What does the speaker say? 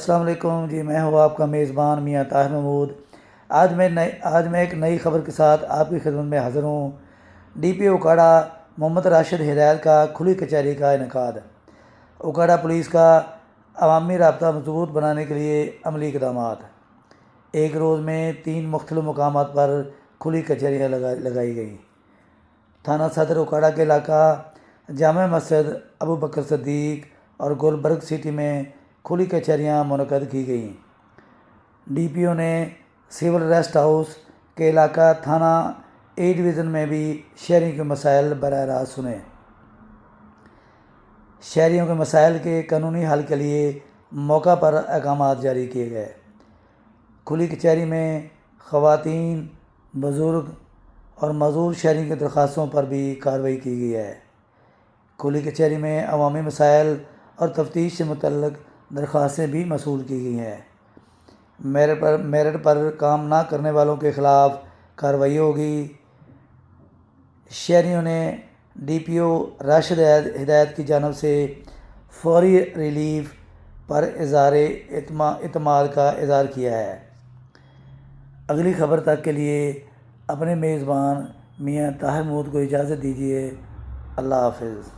السلام علیکم جی، میں ہوں آپ کا میزبان میاں طاہر محمود۔ آج میں ایک نئی خبر کے ساتھ آپ کی خدمت میں حاضر ہوں۔ ڈی پی اوکاڑا محمد راشد ہدایت کا کھلی کچہری کا انعقاد۔ اوکاڑا پولیس کا عوامی رابطہ مضبوط بنانے کے لیے عملی اقدامات۔ ایک روز میں 3 مختلف مقامات پر کھلی کچہریاں لگائی گئیں۔ تھانہ صدر اوکاڑا کے علاقہ جامع مسجد ابو بکر صدیق اور گلبرگ سٹی میں کھلی کچہریاں منعقد کی گئیں۔ ڈی پی او نے سول ریسٹ ہاؤس کے علاقہ تھانہ اے ڈویژن میں بھی شہریوں کے مسائل براہ راست سنے۔ شہریوں کے مسائل کے قانونی حل کے لیے موقع پر احکامات جاری کیے گئے۔ کھلی کچہری میں خواتین، بزرگ اور معذور شہریوں کی درخواستوں پر بھی کارروائی کی گئی ہے۔ کھلی کچہری میں عوامی مسائل اور تفتیش سے متعلق درخواستیں بھی موصول کی گئی ہیں۔ میرٹ پر کام نہ کرنے والوں کے خلاف کارروائی ہوگی۔ شہریوں نے ڈی پی او راشد ہدایت کی جانب سے فوری ریلیف پر اظہار اعتماد کا اظہار کیا ہے۔ اگلی خبر تک کے لیے اپنے میزبان میاں طاہر محمود کو اجازت دیجیے۔ اللہ حافظ۔